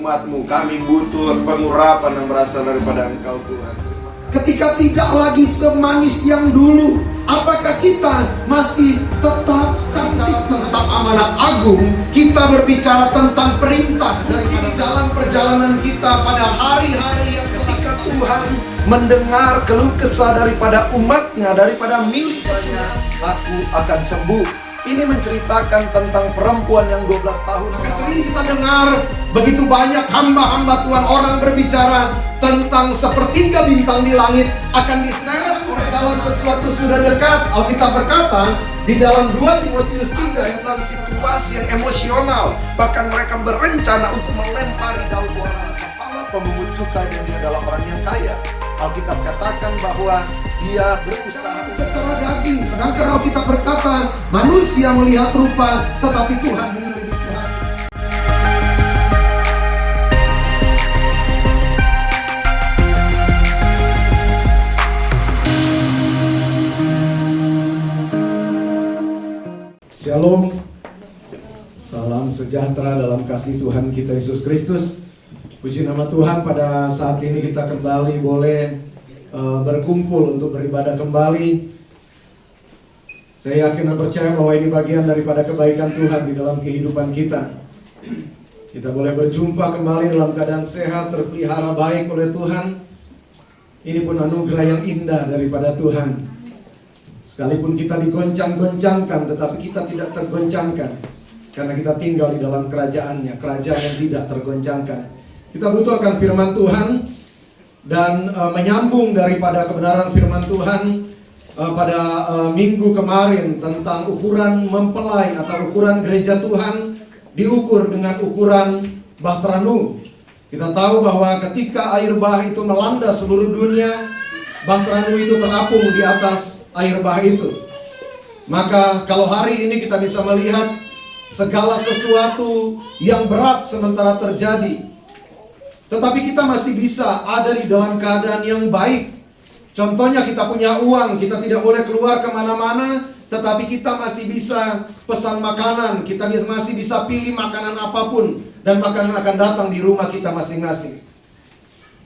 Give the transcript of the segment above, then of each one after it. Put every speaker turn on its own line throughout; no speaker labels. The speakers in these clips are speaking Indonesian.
umat-Mu. Kami butuh pengurapan yang berasal daripada Engkau, Tuhan.
Ketika tidak lagi semanis yang dulu, apakah kita masih tetap cantik, tetap amanat agung? Kita berbicara tentang perintah dari dalam perjalanan kita pada hari-hari yang ketika Tuhan mendengar keluh kesah daripada umatnya, daripada miliknya, aku akan sembuh. Ini menceritakan tentang perempuan yang 12 tahun. Maka sering kita dengar begitu banyak hamba-hamba Tuhan, orang berbicara tentang sepertiga bintang di langit akan diseret oleh kalau sesuatu sudah dekat. Alkitab berkata di dalam 2 Timotius 3 yang dalam situasi yang emosional, bahkan mereka berencana untuk melempari daun orang kepala pemungut cukai yang dia adalah orang yang kaya. Alkitab katakan bahwa dia berusaha secara daging, sedangkan Alkitab berkata manusia melihat rupa, tetapi Tuhan menyelidiki hati. Shalom, salam sejahtera dalam kasih Tuhan kita Yesus Kristus. Puji nama Tuhan, pada saat ini kita kembali boleh berkumpul untuk beribadah kembali. Saya yakin dan percaya bahwa ini bagian daripada kebaikan Tuhan di dalam kehidupan kita. Kita boleh berjumpa kembali dalam keadaan sehat, terpelihara baik oleh Tuhan. Ini pun anugerah yang indah daripada Tuhan. Sekalipun kita digoncang-goncangkan, tetapi kita tidak tergoncangkan, karena kita tinggal di dalam kerajaannya, kerajaan yang tidak tergoncangkan. Kita butuh akan firman Tuhan, dan menyambung daripada kebenaran firman Tuhan pada minggu kemarin tentang ukuran mempelai atau ukuran gereja Tuhan diukur dengan ukuran bahtera Nuh. Kita tahu bahwa ketika air bah itu melanda seluruh dunia, bahtera Nuh itu terapung di atas air bah itu. Maka kalau hari ini kita bisa melihat segala sesuatu yang berat sementara terjadi, tetapi kita masih bisa ada di dalam keadaan yang baik. Contohnya kita punya uang, kita tidak boleh keluar kemana-mana, tetapi kita masih bisa pesan makanan, kita masih bisa pilih makanan apapun, dan makanan akan datang di rumah kita masing-masing.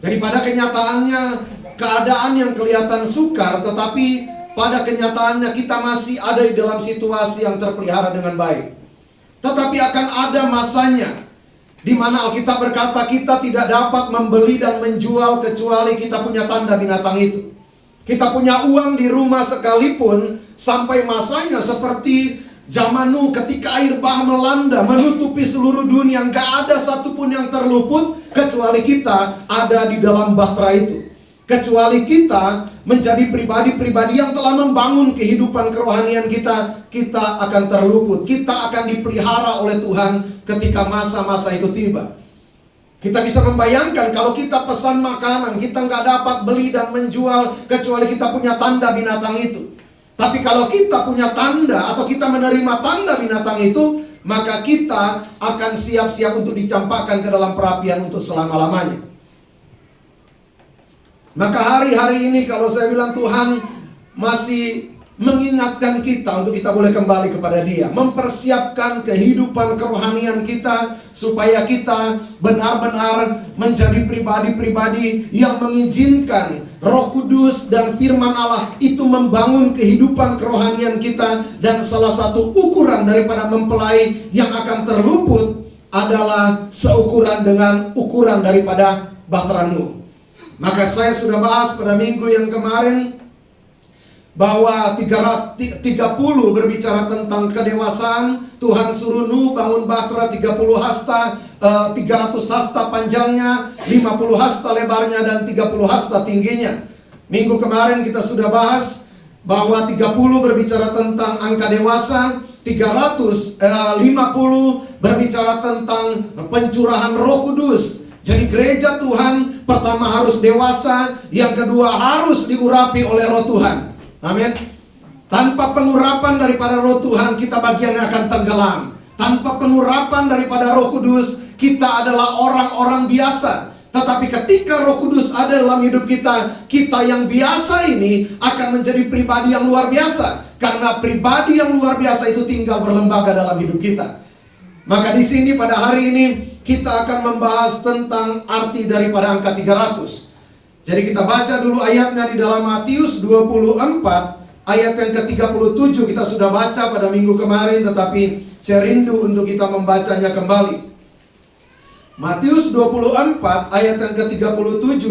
Jadi pada kenyataannya, keadaan yang kelihatan sukar, tetapi pada kenyataannya kita masih ada di dalam situasi yang terpelihara dengan baik. Tetapi akan ada masanya di mana Alkitab berkata kita tidak dapat membeli dan menjual kecuali kita punya tanda binatang itu. Kita punya uang di rumah sekalipun, sampai masanya seperti zaman Nuh ketika air bah melanda menutupi seluruh dunia, gak ada satupun yang terluput kecuali kita ada di dalam bahtera itu. Kecuali kita menjadi pribadi-pribadi yang telah membangun kehidupan kerohanian kita, kita akan terluput. Kita akan dipelihara oleh Tuhan ketika masa-masa itu tiba. Kita bisa membayangkan kalau kita pesan makanan, kita nggak dapat beli dan menjual kecuali kita punya tanda binatang itu. Tapi kalau kita punya tanda atau kita menerima tanda binatang itu, maka kita akan siap-siap untuk dicampakkan ke dalam perapian untuk selama-lamanya. Maka hari-hari ini kalau saya bilang Tuhan masih mengingatkan kita untuk kita boleh kembali kepada Dia, mempersiapkan kehidupan kerohanian kita supaya kita benar-benar menjadi pribadi-pribadi yang mengizinkan Roh Kudus dan firman Allah itu membangun kehidupan kerohanian kita. Dan salah satu ukuran daripada mempelai yang akan terluput adalah seukuran dengan ukuran daripada bahtera Nuh. Maka saya sudah bahas pada minggu yang kemarin bahwa 30 berbicara tentang kedewasaan. Tuhan suruh Nuh bangun bahtera 30 hasta, 300 hasta panjangnya, 50 hasta lebarnya, dan 30 hasta tingginya. Minggu kemarin kita sudah bahas bahwa 30 berbicara tentang angka dewasa, 350 berbicara tentang pencurahan Roh Kudus. Jadi gereja Tuhan pertama harus dewasa, yang kedua harus diurapi oleh Roh Tuhan. Amin. Tanpa pengurapan daripada Roh Tuhan, kita bagian yang akan tenggelam. Tanpa pengurapan daripada Roh Kudus, kita adalah orang-orang biasa. Tetapi ketika Roh Kudus ada dalam hidup kita, kita yang biasa ini akan menjadi pribadi yang luar biasa. Karena pribadi yang luar biasa itu tinggal berlembaga dalam hidup kita. Maka di sini pada hari ini kita akan membahas tentang arti daripada angka 300. Jadi kita baca dulu ayatnya di dalam Matius 24 ayat yang ke-37. Kita sudah baca pada minggu kemarin, tetapi saya rindu untuk kita membacanya kembali. Matius 24 ayat yang ke-37.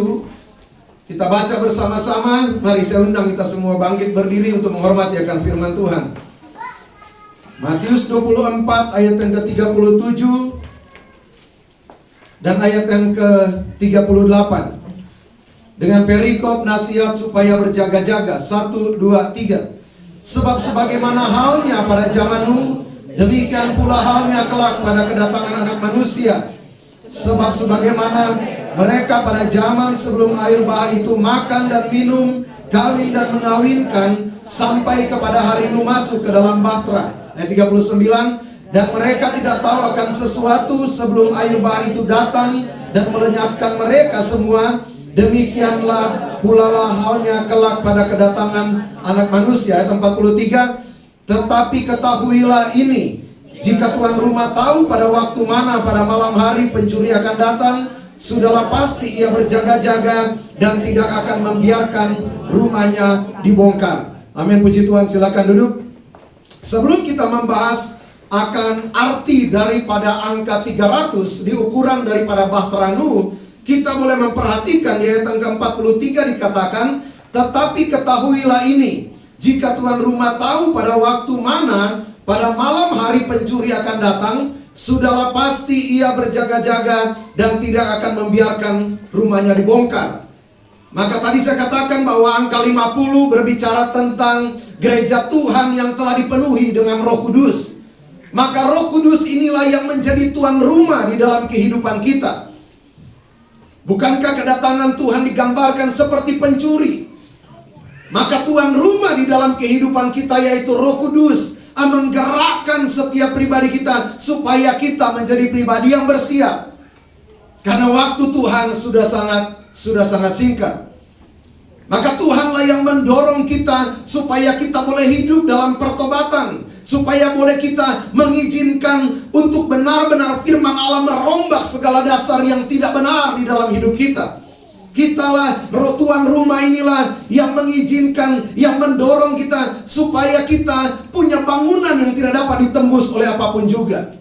Kita baca bersama-sama. Mari saya undang kita semua bangkit berdiri untuk menghormati akan firman Tuhan. Matius 24 ayat yang ke-37 dan ayat yang ke-38. Dengan perikop nasihat supaya berjaga-jaga. 1, 2, 3. Sebab sebagaimana halnya pada zamanmu, demikian pula halnya kelak pada kedatangan Anak Manusia. Sebab sebagaimana mereka pada zaman sebelum air bah itu makan dan minum, kawin dan mengawinkan, sampai kepada hari Nuh masuk ke dalam bahtera. Ayat 39. Dan mereka tidak tahu akan sesuatu sebelum air bah itu datang dan melenyapkan mereka semua. Demikianlah pula lah halnya kelak pada kedatangan Anak Manusia. Ayat 43. Tetapi ketahuilah ini, jika tuan rumah tahu pada waktu mana pada malam hari pencuri akan datang, sudahlah pasti ia berjaga-jaga dan tidak akan membiarkan rumahnya dibongkar. Amin, puji Tuhan. Silakan duduk. Sebelum kita membahas akan arti daripada angka 300 di ukuran daripada bahtera Nuh, kita boleh memperhatikan di ayat yang ke-43 dikatakan, tetapi ketahuilah ini, jika tuan rumah tahu pada waktu mana pada malam hari pencuri akan datang, sudahlah pasti ia berjaga-jaga dan tidak akan membiarkan rumahnya dibongkar. Maka tadi saya katakan bahwa angka 50 berbicara tentang gereja Tuhan yang telah dipenuhi dengan Roh Kudus. Maka Roh Kudus inilah yang menjadi tuan rumah di dalam kehidupan kita. Bukankah kedatangan Tuhan digambarkan seperti pencuri? Maka tuan rumah di dalam kehidupan kita yaitu Roh Kudus menggerakkan setiap pribadi kita supaya kita menjadi pribadi yang bersiap. Karena waktu Tuhan sudah sangat singkat. Maka Tuhanlah yang mendorong kita supaya kita boleh hidup dalam pertobatan, supaya boleh kita mengizinkan untuk benar-benar firman Allah merombak segala dasar yang tidak benar di dalam hidup kita. Kitalah tuan rumah inilah yang mengizinkan, yang mendorong kita supaya kita punya bangunan yang tidak dapat ditembus oleh apapun juga.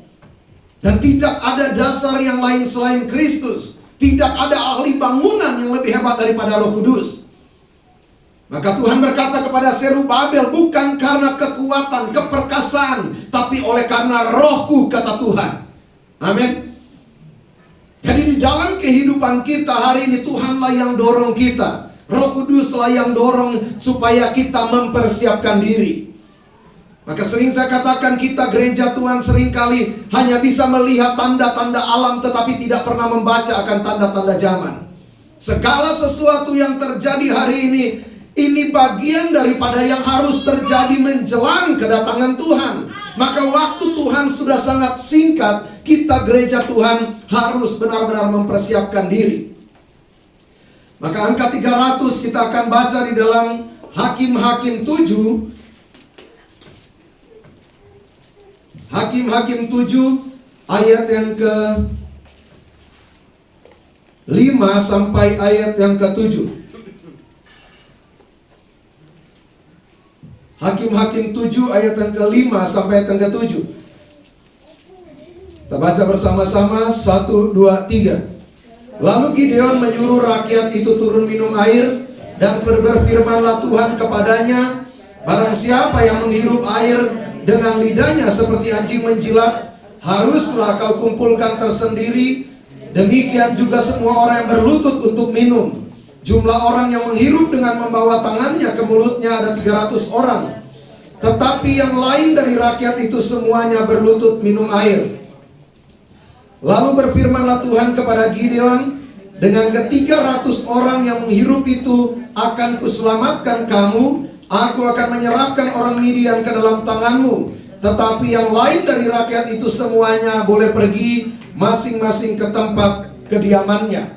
Dan tidak ada dasar yang lain selain Kristus. Tidak ada ahli bangunan yang lebih hebat daripada Roh Kudus. Maka Tuhan berkata kepada Zerubabel, bukan karena kekuatan, keperkasaan, tapi oleh karena Rohku, kata Tuhan. Amin. Jadi di dalam kehidupan kita hari ini Tuhanlah yang dorong kita. Roh Kuduslah yang dorong supaya kita mempersiapkan diri. Maka sering saya katakan kita gereja Tuhan seringkali hanya bisa melihat tanda-tanda alam tetapi tidak pernah membaca akan tanda-tanda zaman. Segala sesuatu yang terjadi hari ini bagian daripada yang harus terjadi menjelang kedatangan Tuhan. Maka waktu Tuhan sudah sangat singkat, kita gereja Tuhan harus benar-benar mempersiapkan diri. Maka angka 300 kita akan baca di dalam Hakim-Hakim 7. Hakim-Hakim 7 ayat yang ke-5 sampai ayat yang ke-7. Hakim-Hakim 7 ayat yang ke-5 sampai ayat yang ke-7. Kita baca bersama-sama. 1, 2, 3. Lalu Gideon menyuruh rakyat itu turun minum air, dan berfirmanlah Tuhan kepadanya, barang siapa yang menghirup air dengan lidahnya seperti anjing menjilat, haruslah kau kumpulkan tersendiri. Demikian juga semua orang yang berlutut untuk minum. Jumlah orang yang menghirup dengan membawa tangannya ke mulutnya ada 300 orang. Tetapi yang lain dari rakyat itu semuanya berlutut minum air. Lalu berfirmanlah Tuhan kepada Gideon, dengan ke-300 orang yang menghirup itu akan kuselamatkan kamu. Aku akan menyerahkan orang Midian ke dalam tanganmu. Tetapi yang lain dari rakyat itu semuanya boleh pergi masing-masing ke tempat kediamannya.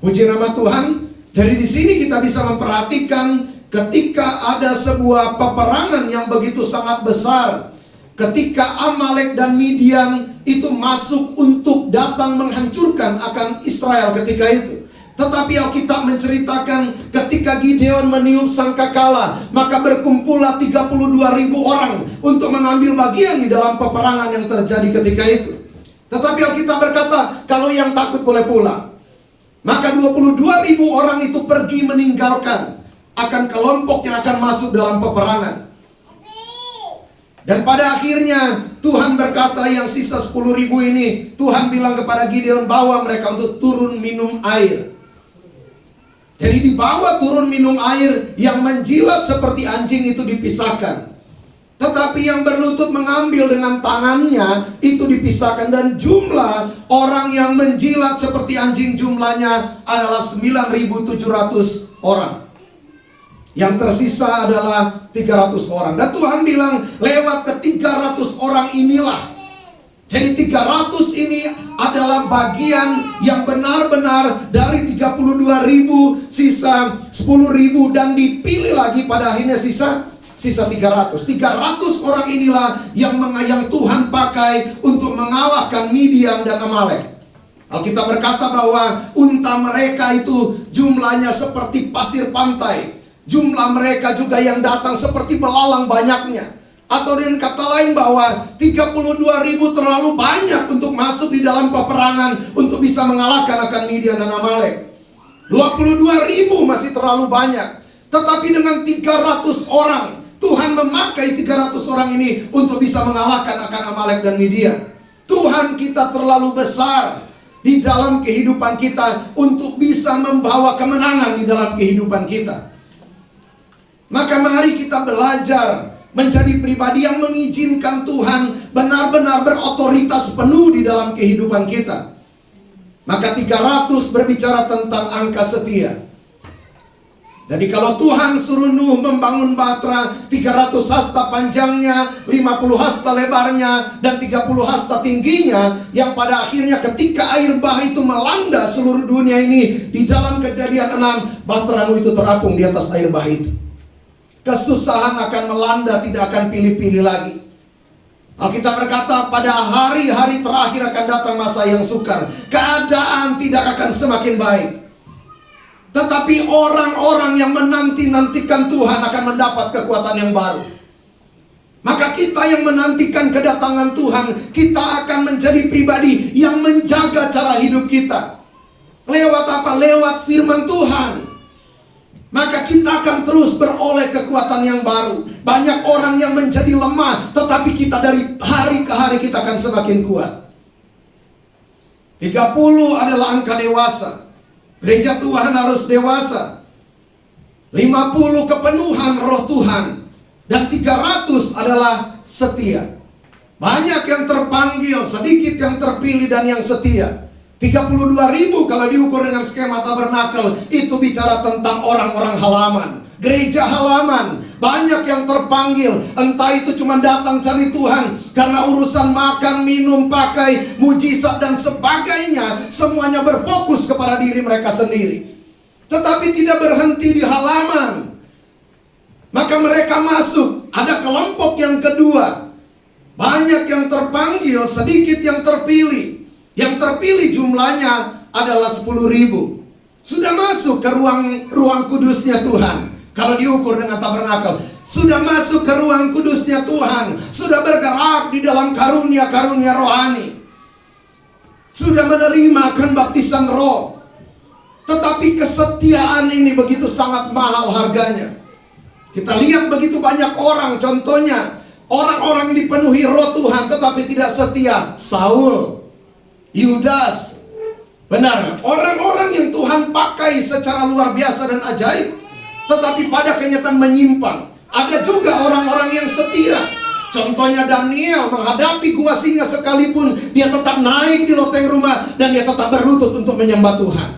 Puji nama Tuhan. Jadi di sini kita bisa memperhatikan ketika ada sebuah peperangan yang begitu sangat besar. ketika Amalek dan Midian itu masuk untuk datang menghancurkan akan Israel ketika itu. Tetapi Alkitab menceritakan ketika Gideon meniup sangkakala, maka berkumpullah 32.000 orang untuk mengambil bagian di dalam peperangan yang terjadi ketika itu. Tetapi Alkitab berkata, kalau yang takut boleh pulang. Maka 22.000 orang itu pergi meninggalkan akan kelompok yang akan masuk dalam peperangan. Dan pada akhirnya Tuhan berkata, yang sisa 10.000 ini, Tuhan bilang kepada Gideon, bawa mereka untuk turun minum air. Jadi dibawa turun minum air, yang menjilat seperti anjing itu dipisahkan. Tetapi yang berlutut mengambil dengan tangannya itu dipisahkan. Dan jumlah orang yang menjilat seperti anjing jumlahnya adalah 9.700 orang. Yang tersisa adalah 300 orang. Dan Tuhan bilang, lewat ke 300 orang inilah. Jadi 300 ini adalah bagian yang benar-benar dari 32.000, sisa 10.000, dan dipilih lagi pada akhirnya sisa 300. 300 orang inilah yang Tuhan pakai untuk mengalahkan Midian dan Amalek. Alkitab berkata bahwa unta mereka itu jumlahnya seperti pasir pantai. Jumlah mereka juga yang datang seperti belalang banyaknya. Atau dengan kata lain bahwa 32.000 terlalu banyak untuk masuk di dalam peperangan untuk bisa mengalahkan akan Midian dan Amalek. 22.000 masih terlalu banyak. Tetapi dengan 300 orang, Tuhan memakai 300 orang ini untuk bisa mengalahkan akan Amalek dan Midian. Tuhan kita terlalu besar di dalam kehidupan kita untuk bisa membawa kemenangan di dalam kehidupan kita. Maka mari kita belajar menjadi pribadi yang mengizinkan Tuhan benar-benar berotoritas penuh di dalam kehidupan kita. Maka 300 berbicara tentang angka setia. Jadi kalau Tuhan suruh Nuh membangun Batra 300 hasta panjangnya, 50 hasta lebarnya, dan 30 hasta tingginya, yang pada akhirnya ketika air bah itu melanda seluruh dunia ini, di dalam Kejadian 6, Batra Nuh itu terapung di atas air bah itu. Kesusahan akan melanda, tidak akan pilih-pilih lagi. Alkitab berkata pada hari-hari terakhir akan datang masa yang sukar. Keadaan tidak akan semakin baik. Tetapi orang-orang yang menanti-nantikan Tuhan akan mendapat kekuatan yang baru. Maka kita yang menantikan kedatangan Tuhan, kita akan menjadi pribadi yang menjaga cara hidup kita. Lewat apa? Lewat firman Tuhan. Maka kita akan terus beroleh kekuatan yang baru. Banyak orang yang menjadi lemah, tetapi kita dari hari ke hari kita akan semakin kuat. 30 adalah angka dewasa. Gereja Tuhan harus dewasa. 50 kepenuhan roh Tuhan. Dan 300 adalah setia. Banyak yang terpanggil, sedikit yang terpilih dan yang setia. 32.000 kalau diukur dengan skema tabernakel, itu bicara tentang orang-orang halaman, gereja halaman. Banyak yang terpanggil, entah itu cuma datang cari Tuhan karena urusan makan, minum, pakai, mujizat dan sebagainya, semuanya berfokus kepada diri mereka sendiri. Tetapi tidak berhenti di halaman. Maka mereka masuk. Ada kelompok yang kedua. Banyak yang terpanggil, sedikit yang terpilih. Yang terpilih jumlahnya adalah 10.000. Sudah masuk ke ruang kudusnya Tuhan. Kalau diukur dengan tabernakel, sudah masuk ke ruang kudusnya Tuhan. Sudah bergerak di dalam karunia-karunia rohani. Sudah menerima akan baptisan roh. Tetapi kesetiaan ini begitu sangat mahal harganya. Kita lihat begitu banyak orang, contohnya orang-orang yang dipenuhi roh Tuhan tetapi tidak setia. Saul, Yudas. Benar, orang-orang yang Tuhan pakai secara luar biasa dan ajaib, tetapi pada kenyataan menyimpang. Ada juga orang-orang yang setia. Contohnya Daniel menghadapi gua singa sekalipun, dia tetap naik di loteng rumah dan dia tetap berlutut untuk menyembah Tuhan.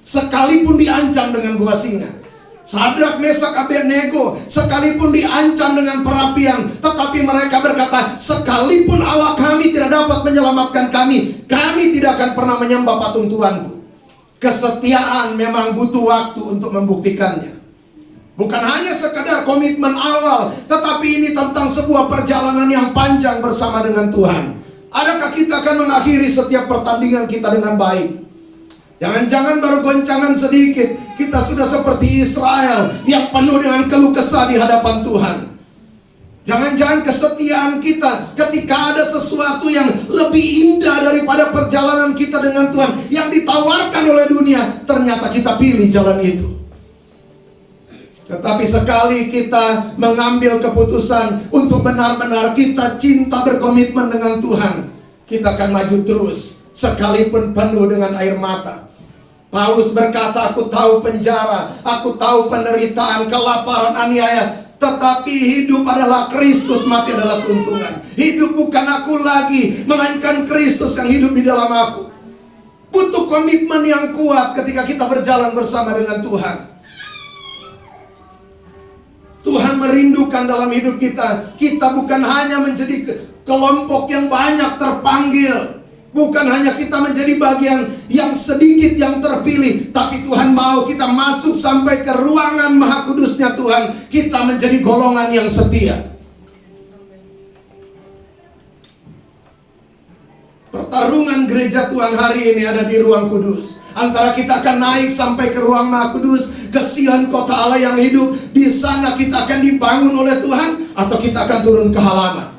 Sekalipun diancam dengan gua singa. Sadrak, Mesak, Abednego sekalipun diancam dengan perapian, tetapi mereka berkata, sekalipun Allah kami tidak dapat menyelamatkan kami, kami tidak akan pernah menyembah patung Tuanku. Kesetiaan memang butuh waktu untuk membuktikannya. Bukan hanya sekedar komitmen awal, tetapi ini tentang sebuah perjalanan yang panjang bersama dengan Tuhan. Adakah kita akan mengakhiri setiap pertandingan kita dengan baik? Jangan-jangan baru goncangan sedikit, kita sudah seperti Israel yang penuh dengan keluh kesah di hadapan Tuhan. Jangan-jangan kesetiaan kita ketika ada sesuatu yang lebih indah daripada perjalanan kita dengan Tuhan yang ditawarkan oleh dunia, ternyata kita pilih jalan itu. Tetapi sekali kita mengambil keputusan untuk benar-benar kita cinta berkomitmen dengan Tuhan, kita akan maju terus sekalipun penuh dengan air mata. Paulus berkata, aku tahu penjara, aku tahu penderitaan, kelaparan, aniaya, tetapi hidup adalah Kristus, mati adalah keuntungan. Hidup bukan aku lagi, melainkan Kristus yang hidup di dalam aku. Butuh komitmen yang kuat ketika kita berjalan bersama dengan Tuhan. Tuhan merindukan dalam hidup kita. Kita bukan hanya menjadi kelompok yang banyak terpanggil, bukan hanya kita menjadi bagian yang sedikit yang terpilih, tapi Tuhan mau kita masuk sampai ke ruangan Maha Kudusnya Tuhan. Kita menjadi golongan yang setia. Pertarungan gereja Tuhan hari ini ada di ruang kudus. Antara kita akan naik sampai ke ruang Maha Kudus, ke Sion kota Allah yang hidup. Di sana kita akan dibangun oleh Tuhan, atau kita akan turun ke halaman.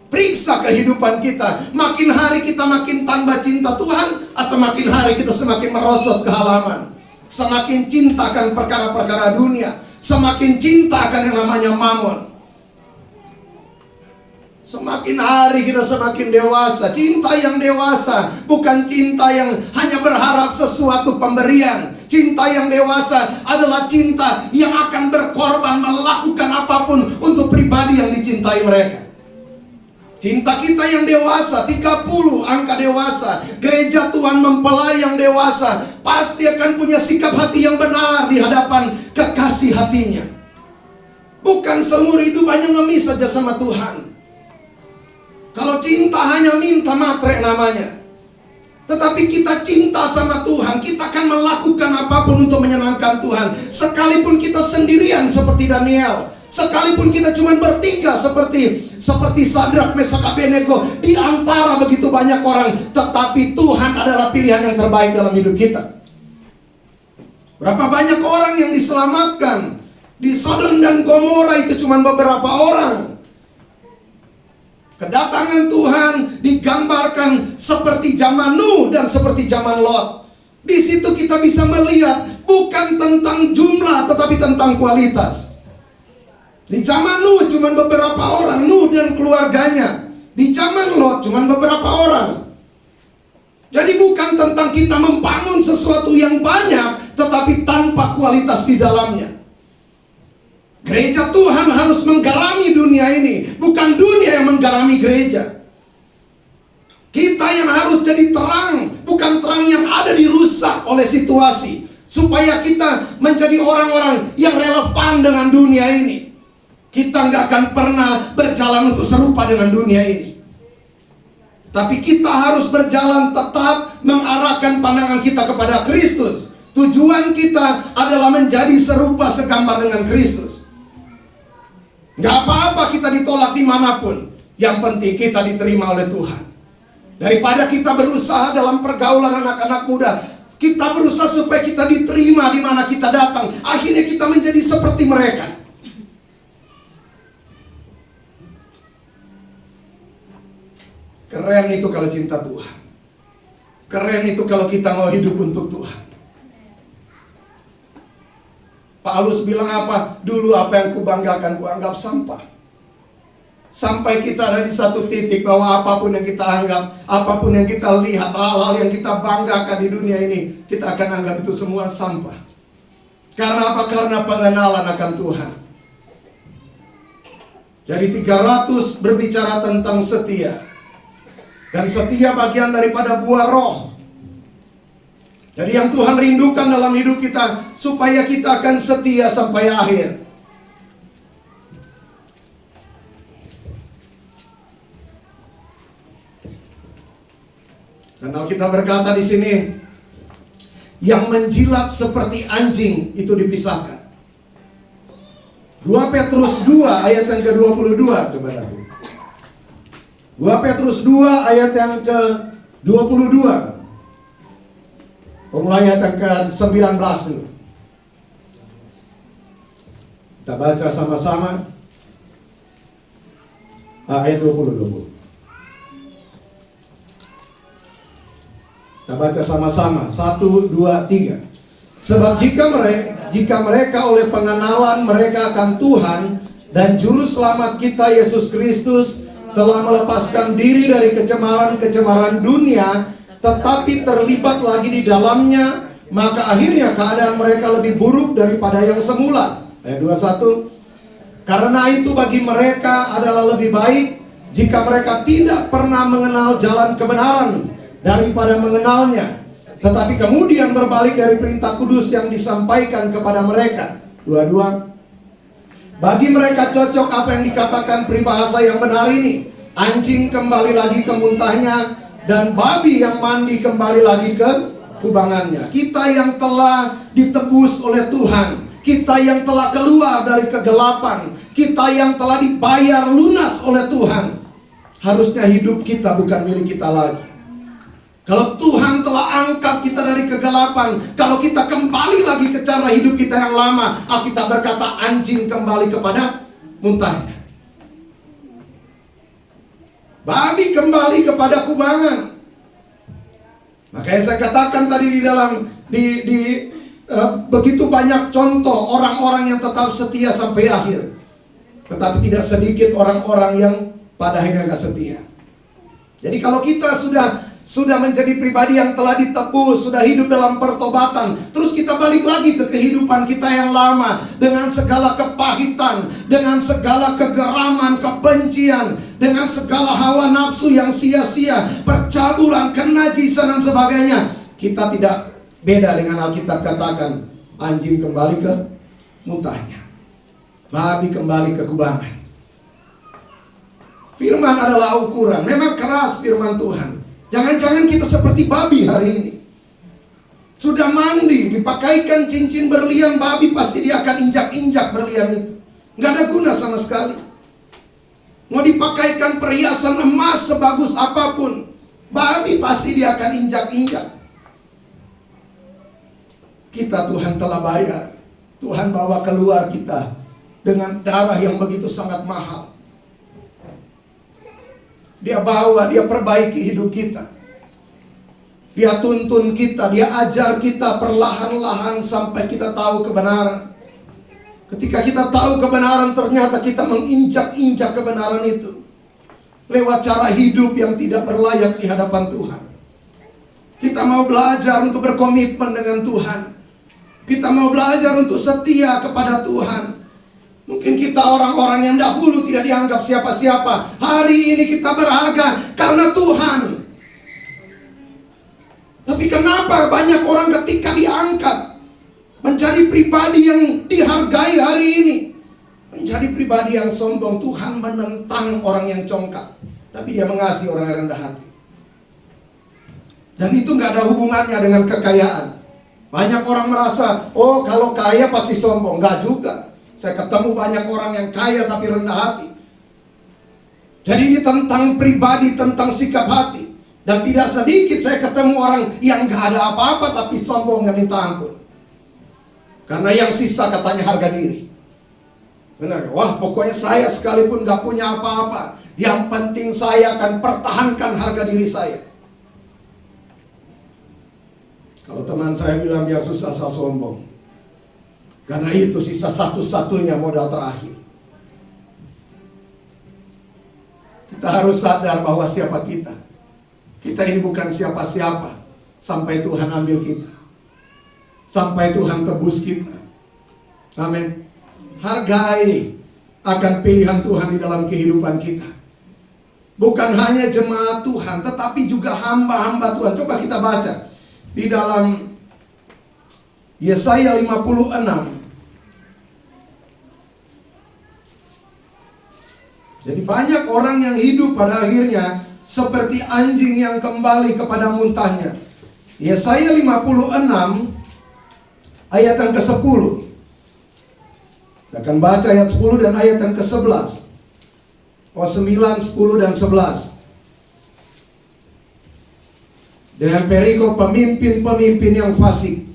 Periksa kehidupan kita. Makin hari kita makin tambah cinta Tuhan, atau makin hari kita semakin merosot ke halaman. Semakin cinta akan perkara-perkara dunia, semakin cinta akan yang namanya mamon. Semakin hari kita semakin dewasa. Cinta yang dewasa bukan cinta yang hanya berharap sesuatu pemberian. Cinta yang dewasa adalah cinta yang akan berkorban, melakukan apapun untuk pribadi yang dicintai mereka. Cinta kita yang dewasa, 30 angka dewasa, gereja Tuhan mempelai yang dewasa, pasti akan punya sikap hati yang benar di hadapan kekasih hatinya. Bukan seumur hidup hanya ngemis saja sama Tuhan. Kalau cinta hanya minta matre namanya. Tetapi kita cinta sama Tuhan, kita akan melakukan apapun untuk menyenangkan Tuhan. Sekalipun kita sendirian seperti Daniel, sekalipun kita cuma bertiga seperti Sadrak, Mesak, Abednego di antara begitu banyak orang, tetapi Tuhan adalah pilihan yang terbaik dalam hidup kita. Berapa banyak orang yang diselamatkan di Sodom dan Gomora, itu cuma beberapa orang. Kedatangan Tuhan digambarkan seperti zaman Nuh dan seperti zaman Lot. Di situ kita bisa melihat bukan tentang jumlah, tetapi tentang kualitas. Di zaman Nuh cuma beberapa orang, Nuh dan keluarganya. Di zaman Lot cuma beberapa orang. Jadi bukan tentang kita membangun sesuatu yang banyak, tetapi tanpa kualitas di dalamnya. Gereja Tuhan harus menggarami dunia ini, bukan dunia yang menggarami gereja. Kita yang harus jadi terang, bukan terang yang ada dirusak oleh situasi, supaya kita menjadi orang-orang yang relevan dengan dunia ini. Kita nggak akan pernah berjalan untuk serupa dengan dunia ini. Tapi kita harus berjalan tetap mengarahkan pandangan kita kepada Kristus. Tujuan kita adalah menjadi serupa segambar dengan Kristus. Gak apa-apa kita ditolak dimanapun, yang penting kita diterima oleh Tuhan. Daripada kita berusaha dalam pergaulan anak-anak muda, kita berusaha supaya kita diterima di mana kita datang, akhirnya kita menjadi seperti mereka. Keren itu kalau cinta Tuhan. Keren itu kalau kita mau hidup untuk Tuhan. Paulus bilang apa? Dulu apa yang kubanggakan kuanggap sampah. Sampai kita ada di satu titik bahwa apapun yang kita anggap, apapun yang kita lihat, hal-hal yang kita banggakan di dunia ini, kita akan anggap itu semua sampah. Karena apa? Karena pengenalan akan Tuhan. Jadi 300 berbicara tentang setia. Dan setia bagian daripada buah roh. Jadi yang Tuhan rindukan dalam hidup kita, supaya kita akan setia sampai akhir. Dan Alkitab berkata di sini, yang menjilat seperti anjing itu dipisahkan. 2 Petrus 2 ayat yang ke-22. Coba aku. 2 Petrus 2 ayat yang ke-22. Mulai ayat yang ke-19 dulu. Kita baca sama-sama. Ayat 20. Kita baca sama-sama. 1, 2, 3. Sebab jika mereka oleh pengenalan mereka akan Tuhan dan Juru Selamat kita Yesus Kristus telah melepaskan diri dari kecemaran-kecemaran dunia, tetapi terlibat lagi di dalamnya, maka akhirnya keadaan mereka lebih buruk daripada yang semula. Ayat 21. Karena itu bagi mereka adalah lebih baik jika mereka tidak pernah mengenal jalan kebenaran daripada mengenalnya, tetapi kemudian berbalik dari perintah kudus yang disampaikan kepada mereka. 22. Bagi mereka cocok apa yang dikatakan peribahasa yang benar ini: anjing kembali lagi ke muntahnya, dan babi yang mandi kembali lagi ke kubangannya. Kita yang telah ditebus oleh Tuhan, kita yang telah keluar dari kegelapan, kita yang telah dibayar lunas oleh Tuhan, harusnya hidup kita bukan milik kita lagi. Kalau Tuhan telah angkat kita dari kegelapan, kalau kita kembali lagi ke cara hidup kita yang lama, Alkitab berkata anjing kembali kepada muntahnya, babi kembali kepada kubangan. Makanya saya katakan tadi begitu banyak contoh orang-orang yang tetap setia sampai akhir, tetapi tidak sedikit orang-orang yang pada akhirnya gak setia. Jadi kalau kita sudah menjadi pribadi yang telah ditebus, sudah hidup dalam pertobatan, terus kita balik lagi ke kehidupan kita yang lama dengan segala kepahitan, dengan segala kegeraman, kebencian, dengan segala hawa nafsu yang sia-sia, percabulan, kenajisan dan sebagainya. Kita tidak beda dengan Alkitab katakan, anjing kembali ke muntahnya, babi kembali ke kubangan. Firman adalah ukuran. Memang keras firman Tuhan. Jangan-jangan kita seperti babi hari ini. Sudah mandi, dipakaikan cincin berlian, babi pasti dia akan injak-injak berlian itu. Nggak ada guna sama sekali. Mau dipakaikan perhiasan emas sebagus apapun, babi pasti dia akan injak-injak. Kita Tuhan telah bayar. Tuhan bawa keluar kita dengan darah yang begitu sangat mahal. Dia bawa, dia perbaiki hidup kita. Dia tuntun kita, dia ajar kita perlahan-lahan sampai kita tahu kebenaran. Ketika kita tahu kebenaran, ternyata kita menginjak-injak kebenaran itu lewat cara hidup yang tidak berlayak di hadapan Tuhan. Kita mau belajar untuk berkomitmen dengan Tuhan. Kita mau belajar untuk setia kepada Tuhan. Mungkin kita orang-orang yang dahulu tidak dianggap siapa-siapa, hari ini kita berharga karena Tuhan. Tapi kenapa banyak orang ketika diangkat menjadi pribadi yang dihargai hari ini, menjadi pribadi yang sombong? Tuhan menentang orang yang congkak, tapi dia mengasihi orang yang rendah hati. Dan itu gak ada hubungannya dengan kekayaan. Banyak orang merasa, oh kalau kaya pasti sombong. Gak juga. Saya ketemu banyak orang yang kaya tapi rendah hati. Jadi ini tentang pribadi, tentang sikap hati. Dan tidak sedikit saya ketemu orang yang gak ada apa-apa tapi sombongnya minta ampun. Karena yang sisa katanya harga diri. Benar, wah pokoknya saya sekalipun gak punya apa-apa, yang penting saya akan pertahankan harga diri saya. Kalau teman saya bilang biar susah asal sombong, karena itu sisa satu-satunya modal terakhir. Kita harus sadar bahwa siapa kita. Kita ini bukan siapa-siapa sampai Tuhan ambil kita, sampai Tuhan tebus kita. Amin. Hargai akan pilihan Tuhan di dalam kehidupan kita. Bukan hanya jemaat Tuhan, tetapi juga hamba-hamba Tuhan. Coba kita baca di dalam Yesaya 56. Jadi banyak orang yang hidup pada akhirnya seperti anjing yang kembali kepada muntahnya. Yesaya 56 ayat yang ke-10. Kita akan baca ayat 10 dan ayat yang ke-11. 9, 10 dan 11. Dengan perikop pemimpin-pemimpin yang fasik.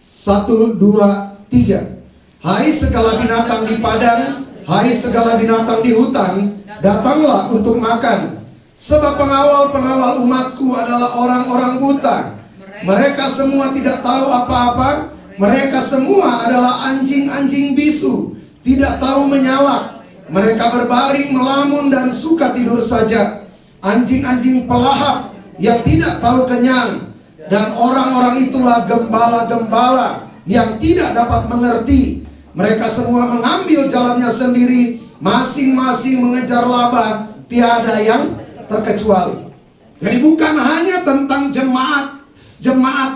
1, 2, 3. Hai segala binatang di padang, hai segala binatang di hutan, datanglah untuk makan. Sebab pengawal-pengawal umatku adalah orang-orang buta. Mereka semua tidak tahu apa-apa. Mereka semua adalah anjing-anjing bisu, tidak tahu menyalak. Mereka berbaring, melamun, dan suka tidur saja. Anjing-anjing pelahap yang tidak tahu kenyang. Dan orang-orang itulah gembala-gembala yang tidak dapat mengerti. Mereka semua mengambil jalannya sendiri, masing-masing mengejar laba, tiada yang terkecuali. Jadi bukan hanya tentang jemaat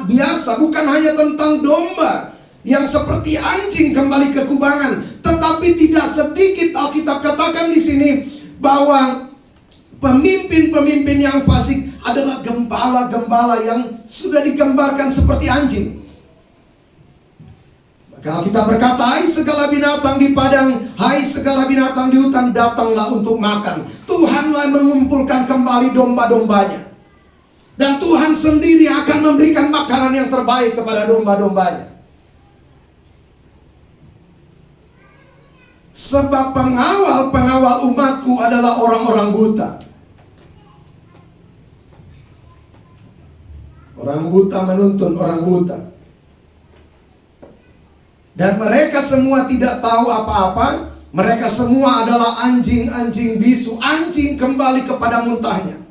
biasa, bukan hanya tentang domba yang seperti anjing kembali ke kubangan, tetapi tidak sedikit Alkitab katakan di sini bahwa pemimpin-pemimpin yang fasik adalah gembala-gembala yang sudah digambarkan seperti anjing. Maka Alkitab berkata, hai segala binatang di padang, hai segala binatang di hutan, datanglah untuk makan. Tuhanlah mengumpulkan kembali domba-dombanya. Dan Tuhan sendiri akan memberikan makanan yang terbaik kepada domba-dombanya. Sebab pengawal-pengawal umatku adalah orang-orang buta. Orang buta menuntun orang buta. Dan mereka semua tidak tahu apa-apa. Mereka semua adalah anjing-anjing bisu. Anjing kembali kepada muntahnya.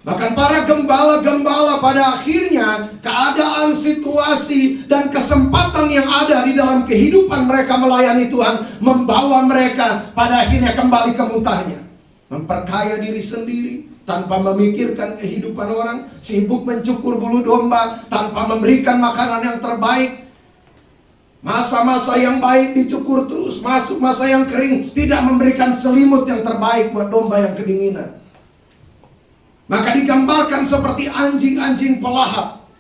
Bahkan para gembala-gembala pada akhirnya keadaan, situasi, dan kesempatan yang ada di dalam kehidupan mereka melayani Tuhan membawa mereka pada akhirnya kembali ke muntahnya. Memperkaya diri sendiri tanpa memikirkan kehidupan orang, sibuk mencukur bulu domba tanpa memberikan makanan yang terbaik. Masa-masa yang baik dicukur terus, masuk masa yang kering, tidak memberikan selimut yang terbaik buat domba yang kedinginan. Maka digambarkan seperti anjing-anjing pelahap.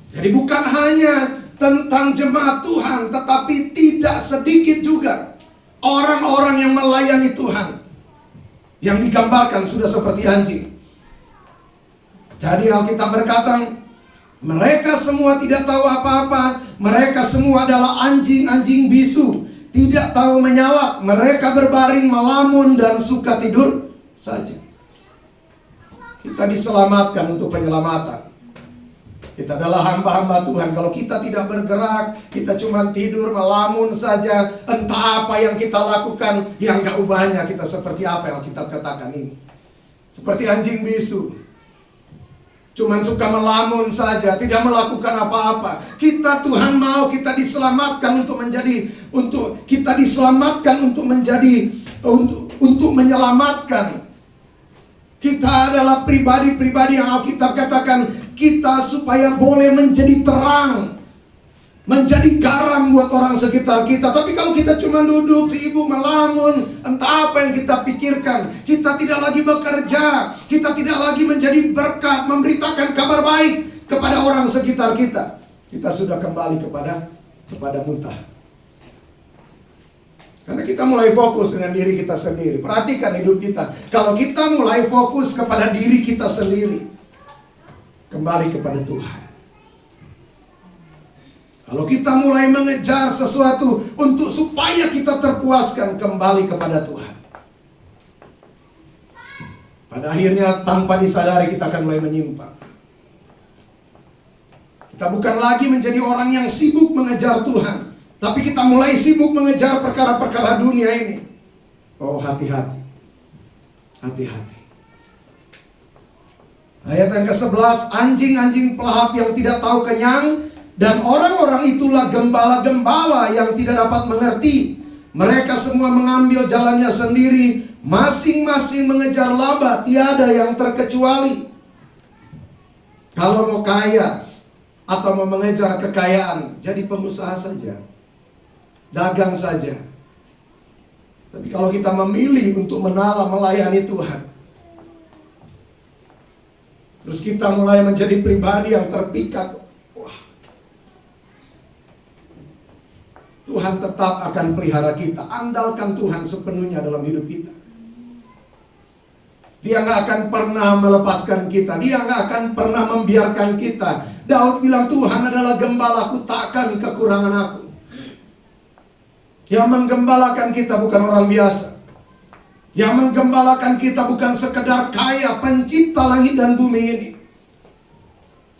Jadi bukan hanya tentang jemaat Tuhan, tetapi tidak sedikit juga orang-orang yang melayani Tuhan yang digambarkan sudah seperti anjing. Jadi Alkitab berkata, mereka semua tidak tahu apa-apa. Mereka semua adalah anjing-anjing bisu, tidak tahu menyalak. Mereka berbaring, melamun, dan suka tidur saja. Kita diselamatkan untuk penyelamatan. Kita adalah hamba-hamba Tuhan. Kalau kita tidak bergerak, kita cuma tidur, melamun saja, entah apa yang kita lakukan, yang gak ubahnya kita seperti apa yang kita katakan ini. Seperti anjing bisu. Cuman suka melamun saja, tidak melakukan apa-apa. Kita, Tuhan mau kita diselamatkan untuk menyelamatkan. Kita adalah pribadi-pribadi yang Alkitab katakan kita supaya boleh menjadi terang, menjadi garam buat orang sekitar kita. Tapi kalau kita cuma duduk sibuk melamun, entah apa yang kita pikirkan, kita tidak lagi bekerja, kita tidak lagi menjadi berkat, memberitakan kabar baik kepada orang sekitar kita, kita sudah kembali kepada muntah. Karena kita mulai fokus dengan diri kita sendiri. Perhatikan hidup kita. Kalau kita mulai fokus kepada diri kita sendiri, kembali kepada Tuhan. Kalau kita mulai mengejar sesuatu untuk supaya kita terpuaskan, kembali kepada Tuhan. Pada akhirnya tanpa disadari kita akan mulai menyimpang. Kita bukan lagi menjadi orang yang sibuk mengejar Tuhan, tapi kita mulai sibuk mengejar perkara-perkara dunia ini. Oh, hati-hati. Hati-hati. Ayat yang ke-11, anjing-anjing pelahap yang tidak tahu kenyang, dan orang-orang itulah gembala-gembala yang tidak dapat mengerti. Mereka semua mengambil jalannya sendiri, masing-masing mengejar laba, tiada yang terkecuali. Kalau mau kaya atau mau mengejar kekayaan, jadi pengusaha saja. Dagang saja. Tapi kalau kita memilih untuk melayani Tuhan, terus kita mulai menjadi pribadi yang terpikat, wah, Tuhan tetap akan pelihara kita. Andalkan Tuhan sepenuhnya dalam hidup kita. Dia nggak akan pernah melepaskan kita. Dia nggak akan pernah membiarkan kita. Daud bilang, Tuhan adalah gembalaku, takkan kekurangan aku. Yang menggembalakan kita bukan orang biasa. Yang menggembalakan kita bukan sekedar kaya, pencipta langit dan bumi ini.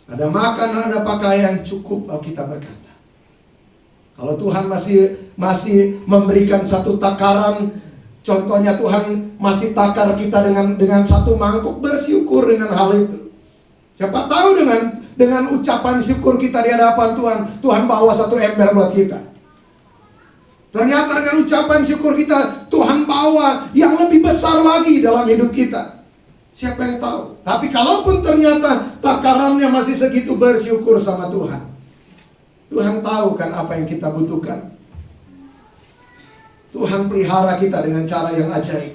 Ada makan, ada pakaian, cukup, Alkitab berkata. Kalau Tuhan masih memberikan satu takaran, contohnya Tuhan masih takar kita dengan satu mangkuk, bersyukur dengan hal itu. Siapa tahu dengan ucapan syukur kita di hadapan Tuhan, Tuhan bawa satu ember buat kita. Ternyata dengan ucapan syukur kita, Tuhan bawa yang lebih besar lagi dalam hidup kita. Siapa yang tahu? Tapi kalaupun ternyata takarannya masih segitu, bersyukur sama Tuhan. Tuhan tahu kan apa yang kita butuhkan. Tuhan pelihara kita dengan cara yang ajaib.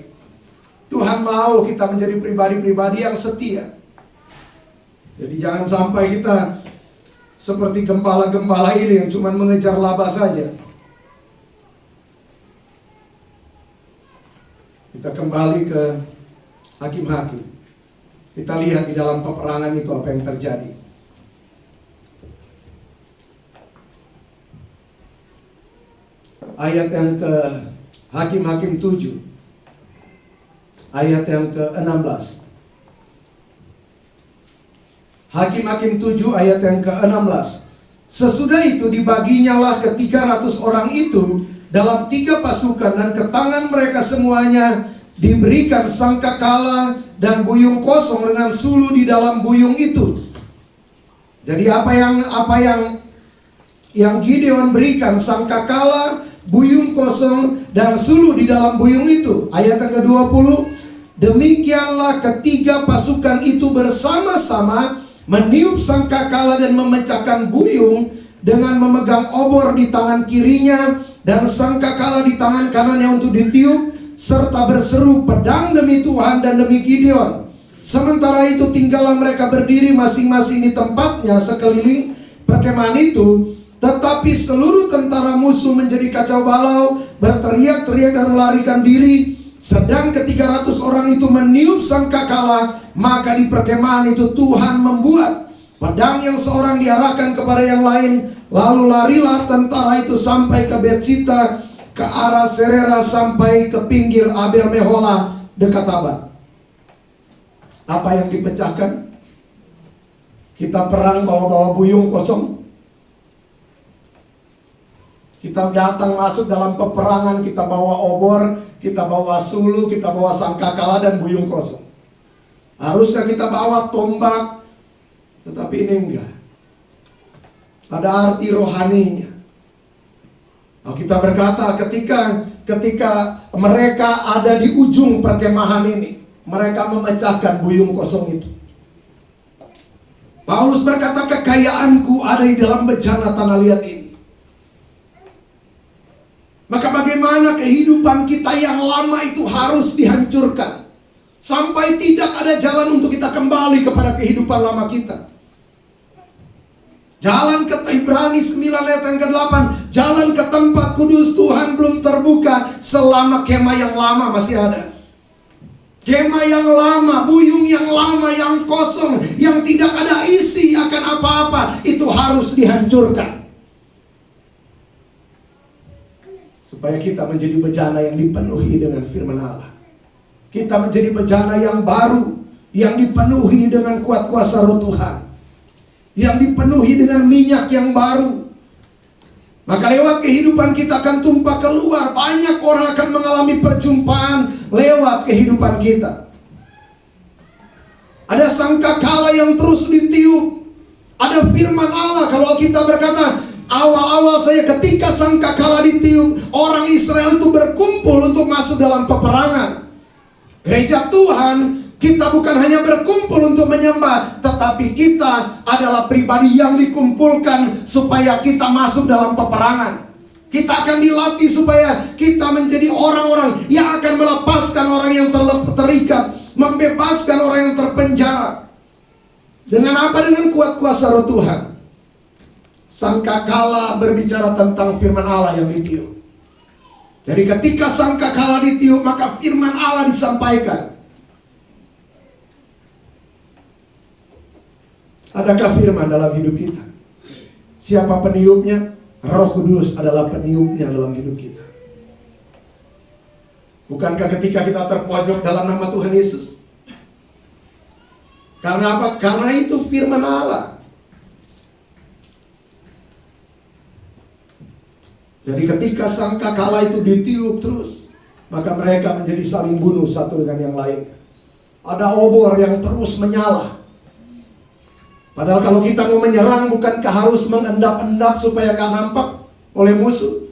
Tuhan mau kita menjadi pribadi-pribadi yang setia. Jadi jangan sampai kita seperti gembala-gembala ini yang cuma mengejar laba saja. Kita kembali ke hakim-hakim. Kita lihat di dalam peperangan itu apa yang terjadi. Ayat yang ke Hakim-Hakim 7, ayat yang ke-16. Hakim-Hakim 7 ayat yang ke-16. Sesudah itu dibaginyalah ke 300 orang itu dalam 3 pasukan, dan ke tangan mereka semuanya diberikan sangkakala dan buyung kosong dengan sulu di dalam buyung itu. Jadi apa yang Gideon berikan, sangkakala, buyung kosong, dan sulu di dalam buyung itu. Ayat yang ke-20, demikianlah ketiga pasukan itu bersama-sama meniup sangkakala dan memecahkan buyung dengan memegang obor di tangan kirinya dan sangkakala di tangan kanannya untuk ditiup, serta berseru pedang demi Tuhan dan demi Gideon. Sementara itu tinggallah mereka berdiri masing-masing di tempatnya sekeliling perkemahan itu. Tetapi seluruh tentara musuh menjadi kacau balau, berteriak-teriak dan melarikan diri. Sedang ke-300 orang itu meniup sangkakala, maka di perkemahan itu Tuhan membuat pedang yang seorang diarahkan kepada yang lain. Lalu larilah tentara itu sampai ke Betsita, ke arah Serera, sampai ke pinggir Abel Mehola dekat Abad. Apa yang dipecahkan? Kita perang bawa-bawa buyung kosong. Kita datang masuk dalam peperangan, kita bawa obor, kita bawa sulu, kita bawa sangkakala dan buyung kosong. Harusnya kita bawa tombak, tetapi ini enggak. Ada arti rohaninya. Kita berkata ketika mereka ada di ujung perkemahan ini, mereka memecahkan buyung kosong itu. Paulus berkata, kekayaanku ada di dalam bejana tanah liat ini. Maka bagaimana kehidupan kita yang lama itu harus dihancurkan, sampai tidak ada jalan untuk kita kembali kepada kehidupan lama kita. Jalan ke Ibrani 9 ayat yang ke-8, jalan ke tempat kudus Tuhan belum terbuka selama kemah yang lama masih ada. Kemah yang lama, buyung yang lama, yang kosong, yang tidak ada isi akan apa-apa, itu harus dihancurkan. Supaya kita menjadi bejana yang dipenuhi dengan firman Allah. Kita menjadi bejana yang baru, yang dipenuhi dengan kuat kuasa Roh Tuhan, yang dipenuhi dengan minyak yang baru. Maka lewat kehidupan kita akan tumpah keluar. Banyak orang akan mengalami perjumpaan lewat kehidupan kita. Ada sangkakala yang terus ditiup. Ada firman Allah. Kalau kita berkata, awal-awal saya ketika sangkakala ditiup, orang Israel itu berkumpul untuk masuk dalam peperangan. Gereja Tuhan, kita bukan hanya berkumpul untuk menyembah, tetapi kita adalah pribadi yang dikumpulkan supaya kita masuk dalam peperangan. Kita akan dilatih supaya kita menjadi orang-orang yang akan melepaskan orang yang terikat, membebaskan orang yang terpenjara. Dengan apa? Dengan kuat kuasa Roh Tuhan. Sangkakala berbicara tentang firman Allah yang ditiup. Jadi ketika sangkakala ditiup, maka firman Allah disampaikan. Adakah firman dalam hidup kita? Siapa peniupnya? Roh Kudus adalah peniupnya dalam hidup kita. Bukankah ketika kita terpojok dalam nama Tuhan Yesus? Karena apa? Karena itu firman Allah. Jadi ketika sangkakala itu ditiup terus, maka mereka menjadi saling bunuh satu dengan yang lainnya. Ada obor yang terus menyala. Padahal kalau kita mau menyerang, bukankah harus mengendap-endap supaya gak nampak oleh musuh?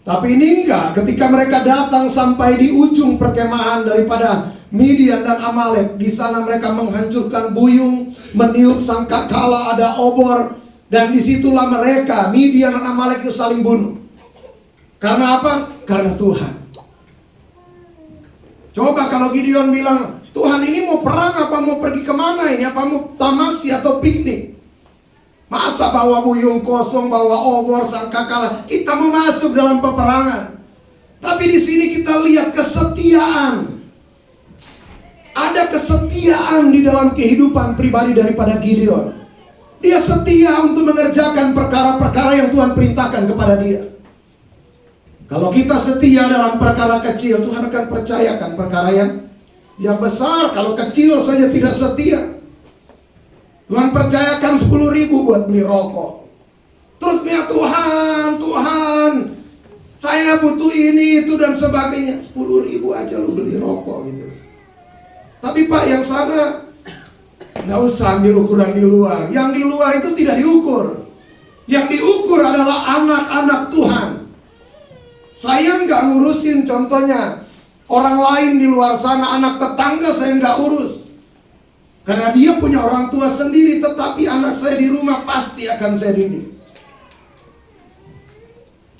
Tapi ini enggak. Ketika mereka datang sampai di ujung perkemahan daripada Midian dan Amalek, di sana mereka menghancurkan buyung, meniup sangkakala, ada obor, dan disitulah mereka, Midian dan Amalek itu saling bunuh. Karena apa? Karena Tuhan. Coba kalau Gideon bilang, Tuhan ini mau perang apa mau pergi kemana ini? Apa mau tamasi atau piknik? Masa bawa buyung kosong, bawa obor, sangkakala? Kita mau masuk dalam peperangan. Tapi di sini kita lihat kesetiaan. Ada kesetiaan di dalam kehidupan pribadi daripada Gideon. Dia setia untuk mengerjakan perkara-perkara yang Tuhan perintahkan kepada dia. Kalau kita setia dalam perkara kecil, Tuhan akan percayakan perkara yang besar. Kalau kecil saja tidak setia, Tuhan percayakan 10.000 buat beli rokok. Terus ya Tuhan, saya butuh ini, itu dan sebagainya. 10.000 aja lu beli rokok gitu. Tapi Pak, yang sana nggak usah ambil ukuran di luar. Yang di luar itu tidak diukur. Yang diukur adalah anak-anak Tuhan. Saya nggak ngurusin, contohnya orang lain di luar sana, anak tetangga saya nggak urus. Karena dia punya orang tua sendiri, tetapi anak saya di rumah pasti akan saya didik.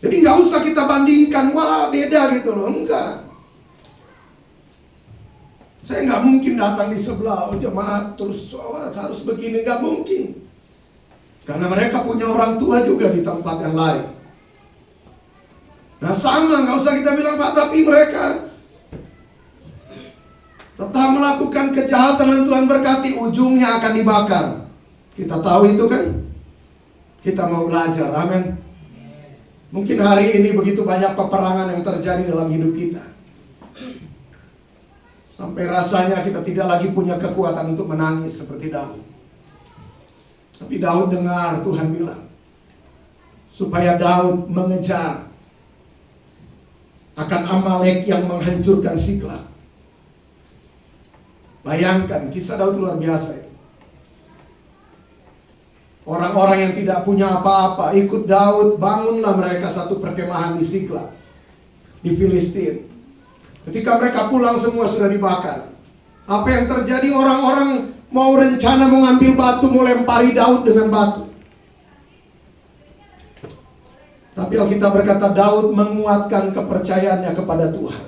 Jadi nggak usah kita bandingkan, wah beda gitu loh, enggak. Saya nggak mungkin datang di sebelah, jemaat terus harus begini, nggak mungkin. Karena mereka punya orang tua juga di tempat yang lain. Nah sama, nggak usah kita bilang Pak, tapi mereka tetap melakukan kejahatan dan Tuhan berkati, ujungnya akan dibakar. Kita tahu itu kan? Kita mau belajar, amin. Mungkin hari ini begitu banyak peperangan yang terjadi dalam hidup kita, sampai rasanya kita tidak lagi punya kekuatan untuk menangis seperti Daud. Tapi Daud dengar Tuhan bilang, supaya Daud mengejar akan Amalek yang menghancurkan Siklag. Bayangkan, kisah Daud luar biasa ini. Orang-orang yang tidak punya apa-apa ikut Daud, bangunlah mereka satu perkemahan di Siklag, di Filistin. Ketika mereka pulang semua sudah dibakar. Apa yang terjadi? Orang-orang mau rencana mengambil batu, mau lempari Daud dengan batu. Tapi Alkitab berkata Daud menguatkan kepercayaannya kepada Tuhan.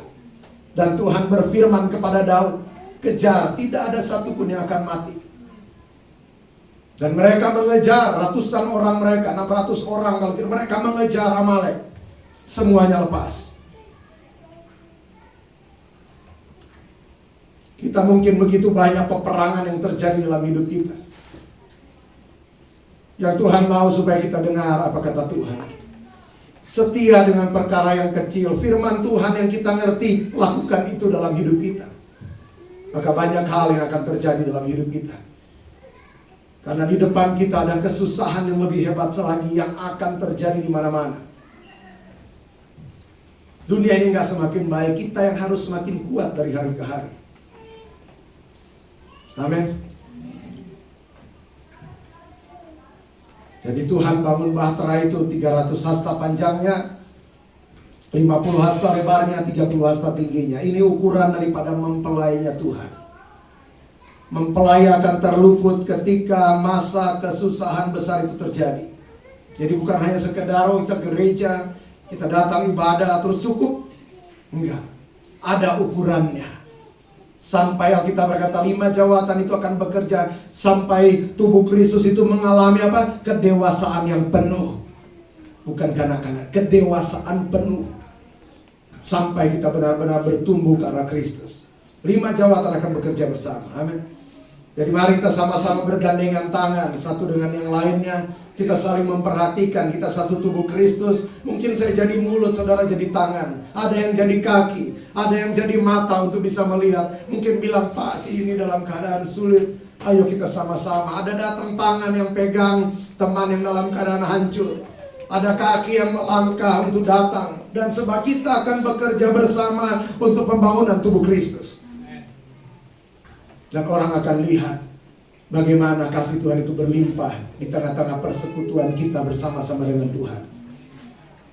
Dan Tuhan berfirman kepada Daud, kejar, tidak ada satupun yang akan mati. Dan mereka mengejar, ratusan orang mereka, 600 orang kalau tidak, mereka mengejar Amalek. Semuanya lepas. Kita mungkin begitu banyak peperangan yang terjadi dalam hidup kita. Yang Tuhan mau supaya kita dengar apa kata Tuhan. Setia dengan perkara yang kecil. Firman Tuhan yang kita ngerti, lakukan itu dalam hidup kita. Maka banyak hal yang akan terjadi dalam hidup kita. Karena di depan kita ada kesusahan yang lebih hebat lagi yang akan terjadi di mana-mana. Dunia ini gak semakin baik, kita yang harus semakin kuat dari hari ke hari. Amin. Jadi Tuhan bangun bahtera itu 300 hasta panjangnya, 50 hasta lebarnya, 30 hasta tingginya. Ini ukuran daripada mempelainya Tuhan. Mempelai akan terluput ketika masa kesusahan besar itu terjadi. Jadi bukan hanya sekedar kita gereja, kita datang ibadah terus cukup. Enggak. Ada ukurannya. Sampai Alkitab berkata 5 jawatan itu akan bekerja sampai tubuh Kristus itu mengalami apa? Kedewasaan yang penuh. Bukan kanak-kanak, kedewasaan penuh. Sampai kita benar-benar bertumbuh ke arah Kristus. 5 jawatan akan bekerja bersama. Amin. Jadi mari kita sama-sama bergandengan tangan satu dengan yang lainnya. Kita saling memperhatikan, kita satu tubuh Kristus. Mungkin saya jadi mulut, saudara jadi tangan. Ada yang jadi kaki, ada yang jadi mata untuk bisa melihat. Mungkin bilang, Pak, si ini dalam keadaan sulit. Ayo kita sama-sama. Ada datang tangan yang pegang teman yang dalam keadaan hancur. Ada kaki yang melangkah untuk datang. Dan sebab kita akan bekerja bersama untuk pembangunan tubuh Kristus. Dan orang akan lihat bagaimana kasih Tuhan itu berlimpah di tengah-tengah persekutuan kita bersama-sama dengan Tuhan.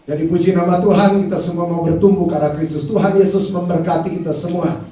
Jadi puji nama Tuhan, kita semua mau bertumbuh ke arah Kristus. Tuhan Yesus memberkati kita semua.